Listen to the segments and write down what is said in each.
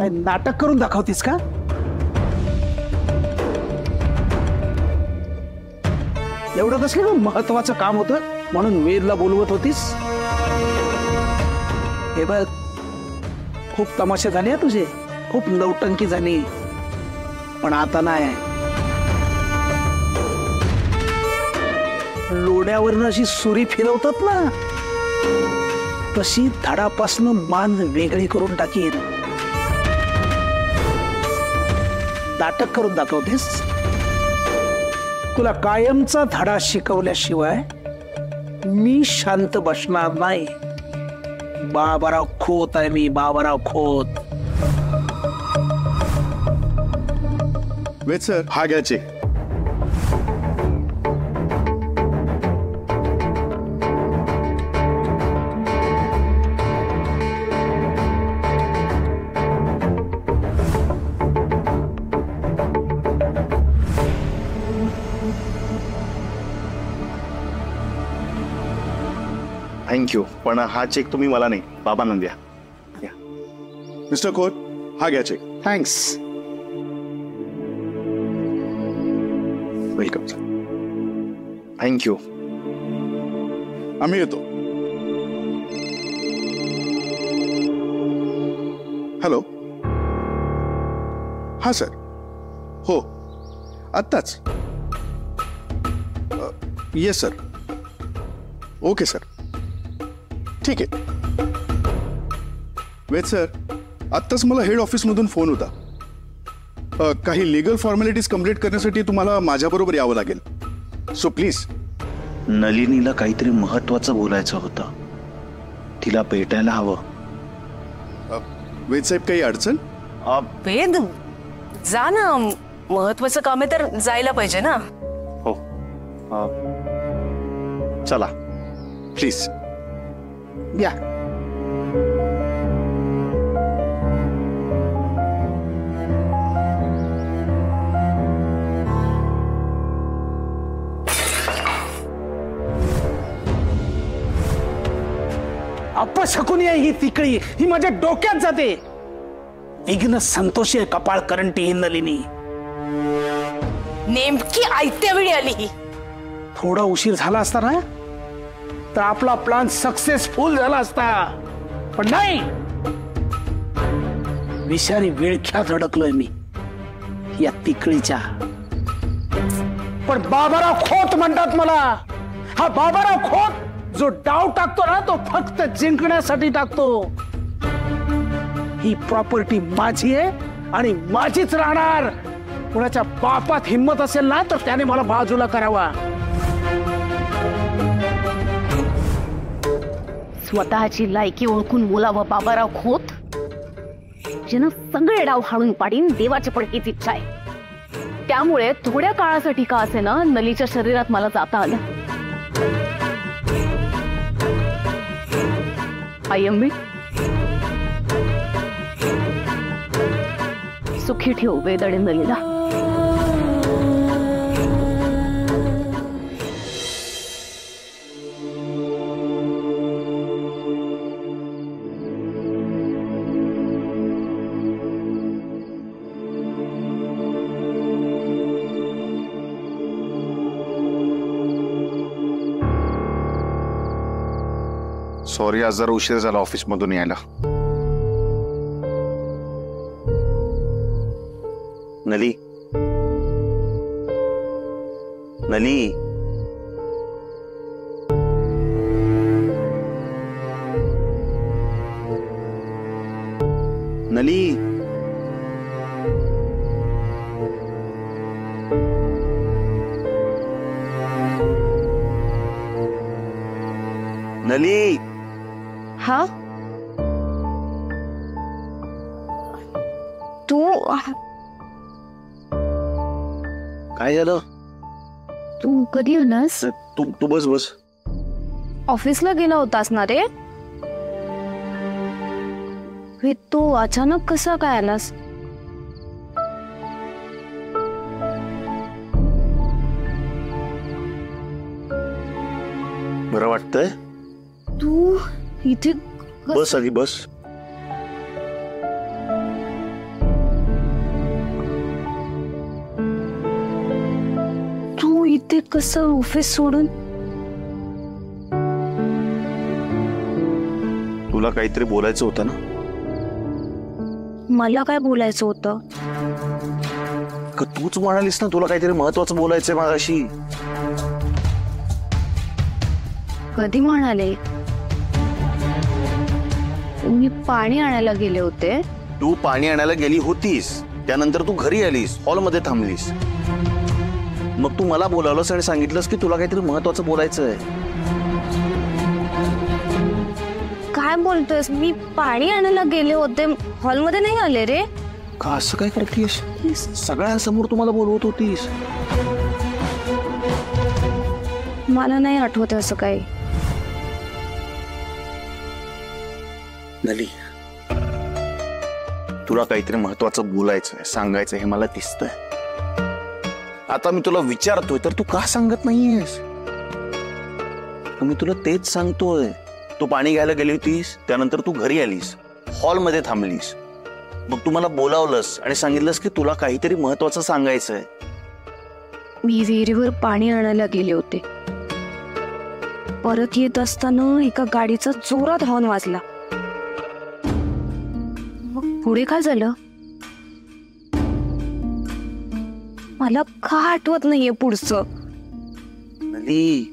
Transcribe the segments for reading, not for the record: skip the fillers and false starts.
काय नाटक करून दाखवतीस का? एवढं कसलं महत्वाचं काम होतं म्हणून वेदला बोलवत होतीस? हे बघ, खूप तमाशे झाले तुझे, खूप नौटंकी झाली, पण आता नाही. लोड्यावरनं अशी सुरी फिरवतात ना, तशी धडापासनं मान वेगळी करून टाकीन. नाटक करून दाखवतेस? तुला कायमचा धडा शिकवल्याशिवाय मी शांत बसणार नाही. बाबाराव खोत आहे मी, बाबाराव खोत. वेद सर, हा घ्या चेक. थँक्यू, पण हा चेक तुम्ही मला नाही, बाबांना द्या. मिस्टर खोत, हा घ्या check. Thanks. Welcome sir. Thank you. आम्ही येतो. हॅलो. हा सर. हो, आत्ताच. Yes sir. ओके सर, ठीक आहे. वेद सर, आत्ताच मला हेड ऑफिसमधून फोन होता. काही लीगल फॉर्मॅलिटीज कंप्लीट करण्यासाठी तुम्हाला माझ्याबरोबर यावं लागेल. So please. नलिनीला काहीतरी महत्वाचं बोलायचं होतं, तिला भेटायला हवं. वेद साहेब, काही अडचण? वेद, जा ना, महत्वाचं काम आहे तर जायला पाहिजे ना. हो, चला प्लीज या. अपशकुनी आहे ही तिकडी, ही माझ्या डोक्यात जाते. विघ्न संतोषी आहे, कपाळ करंटी ही नलिनी. नेमकी आयत्या वेळी आली ही. थोडा उशीर झाला असता ना तर आपला प्लान सक्सेसफुल झाला असता, पण नाही. विषारी विळख्यात अडकलोय मी या तिकडीच्या. पण बाबाराव खोत म्हणतात मला. हा बाबाराव खोत जो डाव टाकतो ना, तो फक्त जिंकण्यासाठी टाकतो. ही प्रॉपर्टी माझी आहे आणि माझीच राहणार. कुणाच्या बापात हिम्मत असेल ना तर त्याने मला बाजूला करावा. स्वतःची लायकी ओळखून बोलावं बाबाराव खोत. ज्यानं सगळे डाव हाणून पाडीन, देवाची पण हीच इच्छा आहे. त्यामुळे थोड्या काळासाठी का असेना नलीच्या शरीरात मला जाता आलं. आयंबी सुखी ठेव वेद आणि नलीला. सॉरी, आज जरा उशीर झाला ऑफिस मधून यायला. नली, नली, नली, नली. हा, तू काय झालं? तू कधी आलास? तू बस बस. ऑफिसला गेला होतास ना रे? हे तू अचानक कसा काय आलास? बरं वाटतंय? तू इथे बस आधी बस. ते कसं ऑफिस सोडून? तुला काहीतरी बोलायचं होतं ना? मला काय बोलायचं होतं? का तूच म्हणालीस ना तुला काहीतरी महत्वाचं बोलायचंय माझ्याशी. कधी म्हणाले? मी पाणी आणायला गेले होते. तू पाणी आणायला गेली होतीस, त्यानंतर तू घरी आलीस, हॉलमध्ये थांबलीस. मग तू मला बोलावलंस आणि सांगितलंस की तुला काहीतरी महत्वाचं बोलायचंय. काय बोलतोयस? मी पाणी आणायला गेले होते, हॉलमध्ये नाही आले रे. का असं काय करतेस? सगळ्यांसमोर तुम्हाला बोलवत होतीस. मला नाही आठवत असं काही. नली, तुला काहीतरी महत्वाचं बोलायचंय, सांगायचंय हे मला दिसतंय. आता मी तुला विचारतोय तर तू का सांगत नाहीयेस? मी तुला तेच सांगतोय. तू पाणी घ्यायला गेली होतीस, त्यानंतर तू घरी आलीस, हॉलमध्ये थांबलीस. मग तू मला बोलावलंस आणि सांगितलंस की तुला काहीतरी महत्वाचं सांगायचंय. मी विहिरीवर पाणी आणायला गेले होते. परत येत असताना एका गाडीचा जोरात हॉर्न वाजला. मग पुढे काय झालं मला का आठवत नाहीये पुढचं. नली,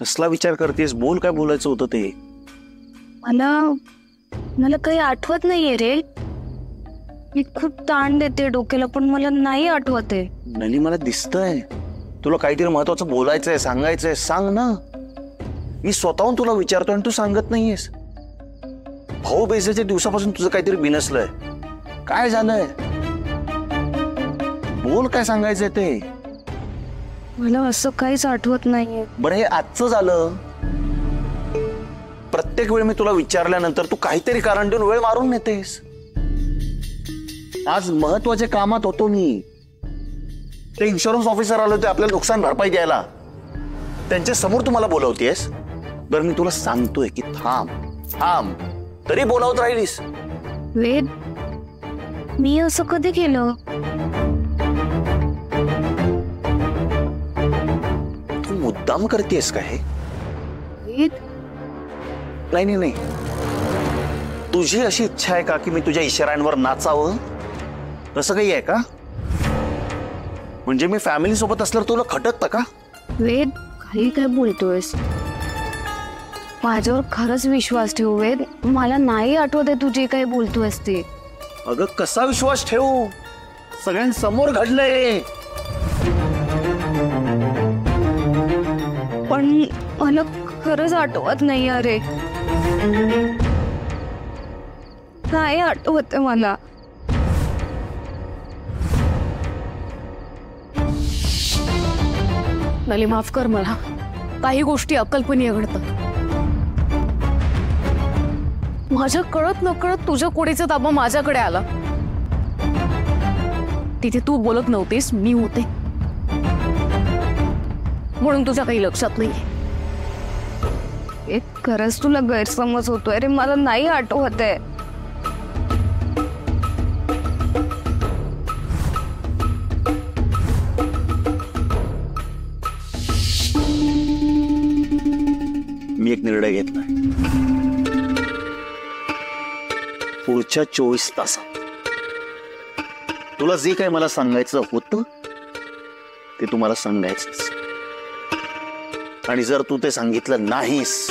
कसला विचार करतेस? बोल, काय बोलायचं होतं ते. मला काही आठवत नाहीये रे. मी खूप ताण देते डोक्याला, पण मला नाही आठवत आहे. नली, मला दिसतंय तुला काहीतरी महत्वाचं बोलायचंय, सांगायचंय. सांग ना. मी स्वतःहून तुला विचारतोय आणि तू सांगत नाहीयेस. भाऊ बेजेच्या दिवसापासून तुझं काहीतरी बिनसलंय. काय झालंय? बोल, काय सांगायचंय ते. मला असं काहीच आठवत नाहीये. बरं, हे आजचं झालं. प्रत्येक वेळ मी तुला विचारल्यानंतर तू काहीतरी कारण देऊन वेळ मारून नेतेस. आज महत्वाच्या कामात होतो मी. ते इन्शुरन्स ऑफिसर आले होते आपल्याला नुकसान भरपाई द्यायला. त्यांच्या समोर तुम्हाला बोलवतेस. बरं, मी तुला सांगतोय की थांब थांब, तरी बोलावत राहिलीस. वेद, मी असं कधी केलं? तू मुद्दाम करतेस का हे? वेद, नाही नाही, तुझी अशी इच्छा आहे का की मी तुझ्या इशाऱ्यांवर नाचावं? तसं काही आहे का? म्हणजे मी फॅमिली सोबत असल्यावर तुला खटकतं का? वेद, काही काय बोलतोयस? माझ्यावर खरंच विश्वास ठेव वेद. मला नाही आठवत आहे तू जे काही बोलतोयस ते. अगं, कसा विश्वास ठेवू? सगळ्यांसमोर घडलंय. पण मला खरंच आठवत नाही. अरे, नाही आठवत मला. नली, माफ कर मला. काही गोष्टी अकल्पनीय घडतात. माझ्या कळत नकळत तुझ्या कोडीचा ताबा माझ्याकडे आला. तिथे तू बोलत नव्हतीस, मी होते, म्हणून तुझ्या काही लक्षात नाहीये. एक खरंच तुला गैरसमज होतोय रे. मला नाही आठवत आहे. मी एक निर्णय घेतलाय. पुढच्या 24 तासात तुला जे काही मला सांगायचं होतं ते तुम्हाला सांगायचंच. आणि जर तू ते सांगितलं नाहीस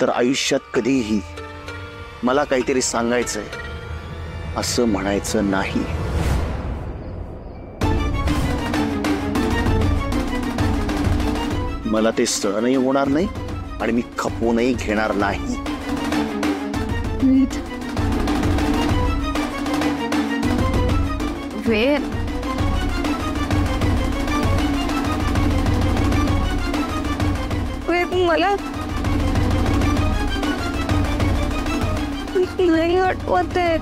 तर आयुष्यात कधीही मला काहीतरी सांगायचंय असं म्हणायचं नाही. मला ते सहनही होणार नाही आणि मी खपवूनही घेणार नाही. वेद, वेद, मला नाही आठवत आहे.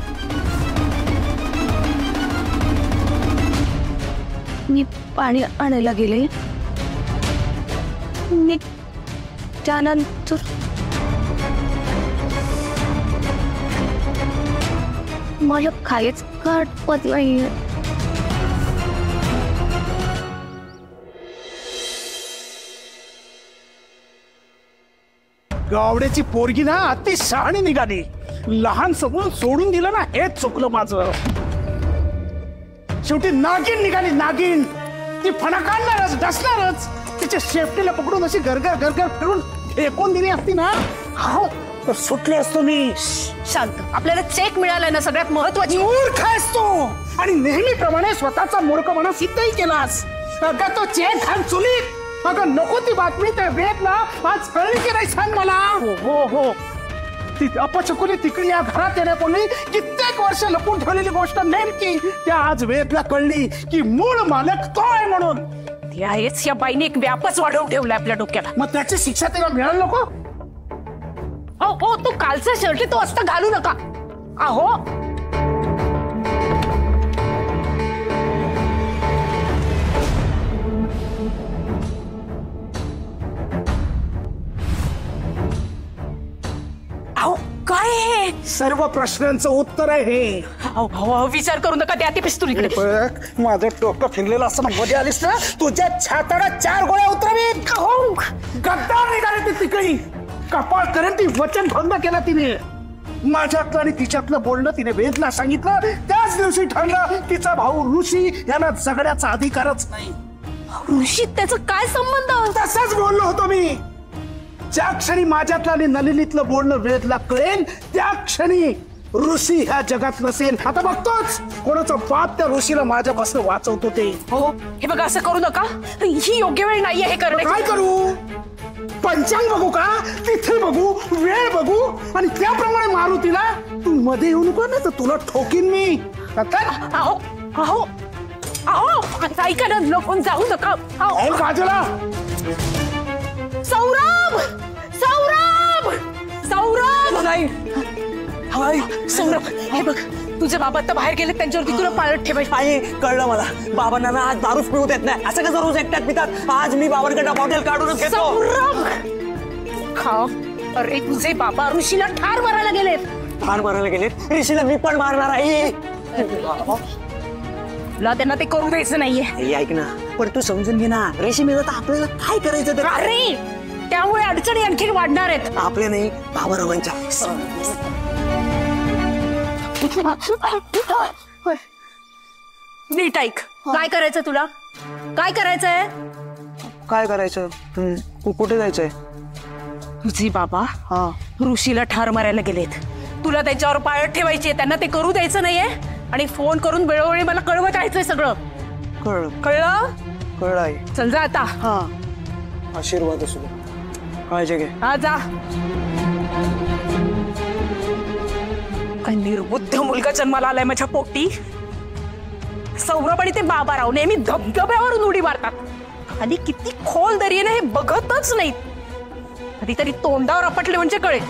मी पाणी आणायला गेले. मी त्यानंतर मला काहीच आठवत नाहीये. गावड्याची पोरगी ना अति शहाणी निघाली. लहान समून सोडून दिलं ना हेच चुकलं माझं. शेवटी नागिन निघाली नागिन. ती फणा काढणारच डसणारच. तिच्या शेपटीला पकडून अशी गरगर गरगर फिरून फेकून दिली असती ना हो तर सुटले असतो मी. शांत, आपल्याला चेक मिळालाय ना सगळ्यात महत्वाची. मूर्ख आहेस तू आणि नेहमीप्रमाणे स्वतःचा मूर्खपणा सिद्धही केलास. अगं तो चेक घाल चुलीत. अगं नको ती बातमी त्या वेदला आज कळली की नाही सांग मला. हो हो ती अपचकुली तिकडे या घरात येण्यापूर्वी कित्येक वर्ष लपून ठेवलेली गोष्ट नेमकी त्या आज वेदला कळली की मूळ मालक तो आहे म्हणून. ती आहेच, या बाईने एक व्यापच वाढवून ठेवलाय आपल्या डोक्याला. मग त्याची शिक्षा तिला मिळाली नको. हो तो कालचा शर्ट तो असता घालू नका. अहो काय हे? सर्व प्रश्नांचं उत्तर आहे हे. विचार करू नका, त्या ती पिस्तूल इकडे. बघ माझं डोकं फिरलेलं असताना मध्ये आलीस ना तुझ्या छाताला 4 गोळ्या उतरवीन. गद्दार निघाले ती तिकडी. कपाळ करेन ती वचन भंग केला तिने. माझ्यातलं आणि तिच्यातलं बोलणं तिने वेदला सांगितलं. त्याच दिवशी ठरलं तिचा भाऊ ऋषी यांना जगण्याचा अधिकारच नाही. ऋषी त्याचा काय संबंध? तसंच बोललो होतो मी. ज्या क्षणी माझ्यातलं आणि नलिनीतलं बोलणं वेदला कळेल त्या क्षणी ऋषी ह्या जगात नसेल. आता बघतोच कोणाचा बाप त्या ऋषीला माझ्यापासून वाचवतो ते. हो हे बघा, असं करू नका. ही योग्य वेळ नाहीये हे करणे. काय करू? पंचांग बघू का? तिथे बघू, वेळ बघू आणि त्याप्रमाणे मारू तिला. तू मध्ये येऊ नको ना तर तुला ठोकीन मी. अहो अहो अहो ऐका ना, नको जाऊ नका. बाजूला. सौरभ सौरभ सौरभ नाही. सौरभ हे बघ, तुझे बाबा आता बाहेर गेले, त्यांच्यावरती तुला पाळत ठेवायचं. आई कळलं मला. बाबांना ना आज दारूच पिऊ देत नाही. असं कसं रोज एकट्यात पितात. आज मी बाबांकडे बॉटल काढूनच घेतो. सौरभ खा. अरे तुझे बाबा ऋषीला ठार मारायला गेलेत. ठार मारायला गेलेत? ऋषीला मी पण मारणार आहे. तुला त्यांना ते करू द्यायचं नाहीये. आई ऐक ना, पण तू समजून घे ना. रेशी मिळत आपल्याला काय करायचं तर. अरे त्यामुळे अडचणी आणखी वाढणार आहेत. आपल्या नाही, बाबारावांच्या. नीट ऐक. काय करायचं तुला? काय करायचंय? काय करायचं? कुठे जायचंय? तुझे बाबा हा ऋषीला ठार मारायला गेलेत. तुला त्याच्यावर पाळत ठेवायची, त्यांना ते करू द्यायचं नाहीये आणि फोन करून वेळोवेळी मला कळवत राहायचंय सगळं. कळलं कळलं? आई. चल जा आता. हा आशीर्वाद असू दे. काळजी घे. हा जा. काय निर्बुद्ध मुलगा जन्माला आलाय माझ्या पोटी. सौरभ आणि ते बाबाराव नेहमी धबधब्यावरून उडी मारतात. खाली किती खोल दरी आहे ना हे बघतच नाहीत. कधीतरी तोंडावर आपटले म्हणजे कळेल.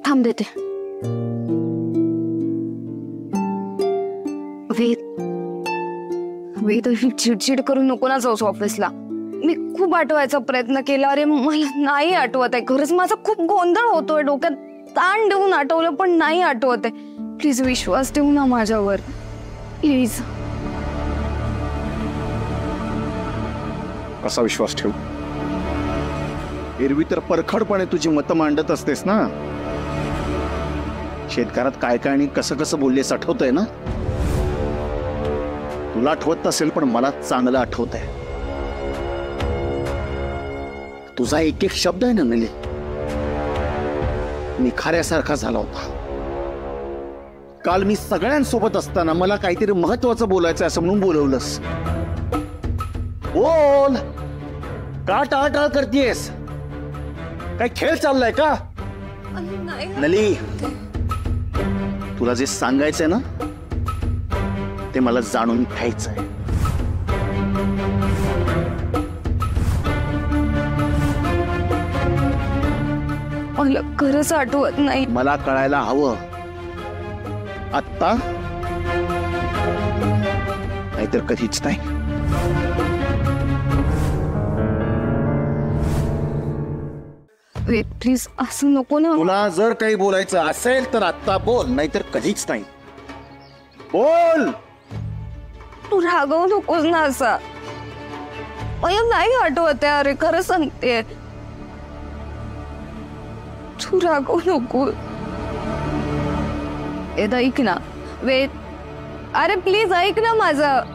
थांब देते. वेद चिडचिड करून नको ना जाऊस ऑफिसला. मी खूप आठवायचा प्रयत्न केला. अरे मला नाही आठवत आहे. खरंच माझा खूप गोंधळ होतोय. डोक्यात ताण देऊन आठवलं पण नाही आठवत आहे. प्लीज विश्वास ठेवू ना माझ्यावर प्लीज. कसा विश्वास ठेवू? एरवी तर परखडपणे तुझी मतं मांडत असतेस ना. शेतकऱ्यात काय काय आणि कसं कसं बोललेस आठवतंय ना? तुला आठवत असेल पण मला चांगलं आठवत आहे. तुझा एक एक शब्द आहे ना नली निखाऱ्यासारखा झाला होता. काल मी सगळ्यांसोबत असताना मला काहीतरी महत्वाचं बोलायचं असं म्हणून बोलवलंस. बोल. का टाळटाळ करतेस? काय खेळ चाललाय का? नली तुला जे सांगायचंय ना ते मला जाणून घ्यायचंय. मला खरंच आठवत नाही. मला कळायला हवं. आत्ता नाहीतर कधीच नाही. वेद प्लीज असं नको ना. तुला जर काही बोलायचं असेल तर आता बोल, नाहीतर कधीच नाही. बोल. तू रागवू नकोस ना असा. मला नाही आठवत आहे, अरे खरं सांगते. तू रागवू नको. वेद ऐक ना. वेद, अरे प्लीज ऐक ना माझं.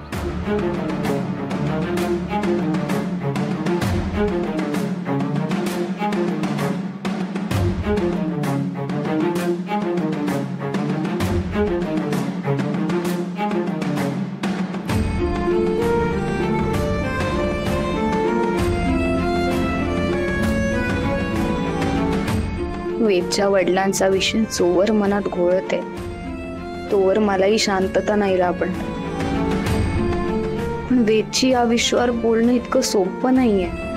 वेदच्या वडिलांचा विषय जोवर मनात घोळत आहे तोवर मलाही शांतता नाही लाभणार. पण वेदची या विषयावर बोलणं इतकं सोपं नाहीये.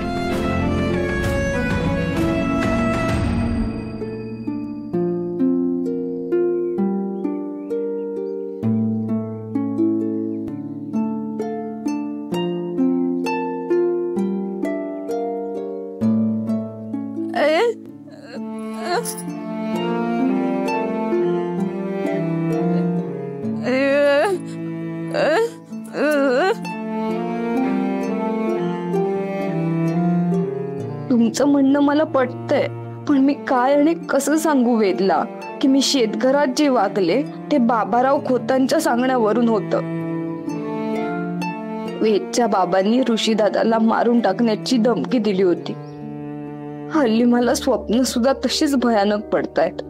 तुमचं म्हणणं मला पटतंय, पण मी काय आणि कसं सांगू वेदला की मी शेतघरात जे वागले ते बाबाराव खोतांच्या सांगण्यावरून होतं. वेदच्या बाबांनी ऋषीदादाला मारून टाकण्याची धमकी दिली होती. हल्ली मला स्वप्न सुद्धा तशीच भयानक पडतायत.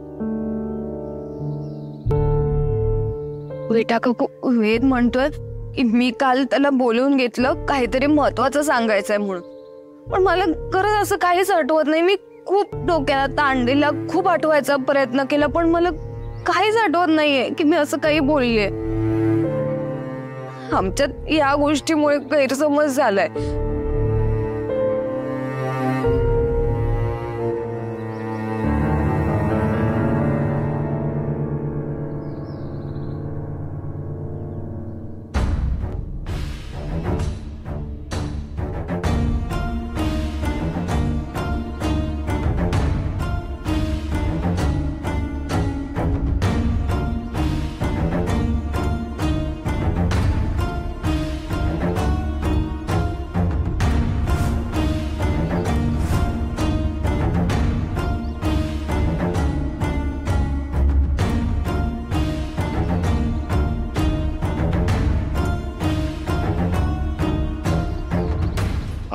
बेटा काकू, वेद म्हणतोय की मी काल त्याला बोलवून घेतलं काहीतरी महत्वाचं सांगायचंय म्हणून, पण मला खरंच असं काहीच आठवत नाही. मी खूप डोक्याला ताण दिला, खूप आठवायचा प्रयत्न केला, पण मला काहीच आठवत नाहीये की मी असं काही बोलले. आमच्यात या गोष्टीमुळे गैरसमज झालाय.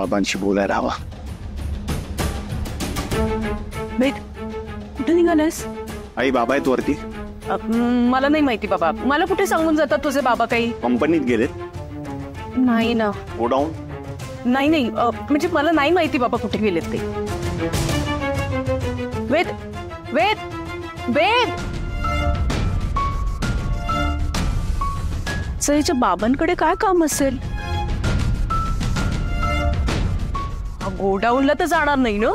बाबांशी बोलायला हवा. वेद, कुठे निघालास? आई बाबा आहेत वरती. मला नाही माहिती बाबा. मला कुठे सांगून जातात तुझे बाबा? काही कंपनीत गेलेत. नाही ना. गोडाऊन? नाही नाही, म्हणजे मला नाही माहिती बाबा कुठे गेलेत ते. वेद वेद वेद, सईच्या बाबांकडे काय काम असेल? गोडाऊनला तर जाणार नाही ना?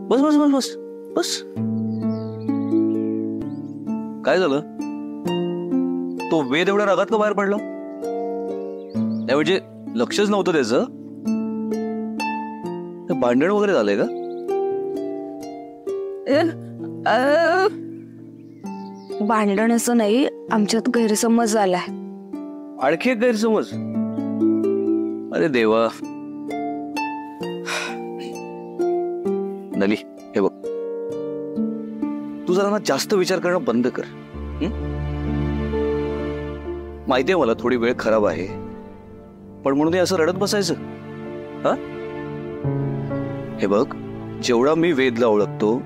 बस बस बस बस बस. काय झालं? तो वेद एवढ्या रागात का बाहेर पडला? नाही म्हणजे लक्षच नव्हतं त्याचं. भांडण वगैरे झालंय का? भांडण असं नाही, आमच्यात गैरसमज झालाय. आणखी एक गैरसमज? अरे देवा. नली, हे बघ, तू जरा ना जास्त विचार करणं बंद कर. माहितीये मला थोडी वेळ खराब आहे, पण म्हणून असं रडत बसायचं? हा, हे बघ, जेवढा मी वेदला ओळखतो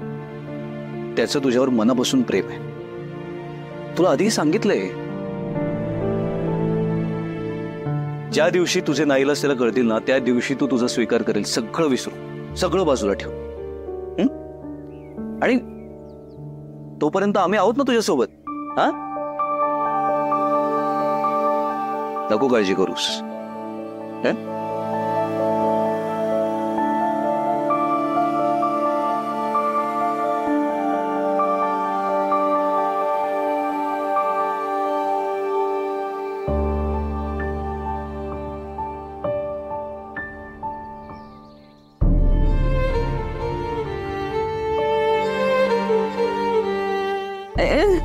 त्याचं तुझ्यावर मनापासून प्रेम आहे. तुला आधी सांगितलंय, ज्या दिवशी तुझे नाईलाज त्याला कळतील ना त्या दिवशी तू तुझा स्वीकार करेल. सगळं विसरू, सगळं बाजूला ठेव. आणि तोपर्यंत आम्ही आहोत ना तुझ्यासोबत. हा, नको काळजी करूस. ए,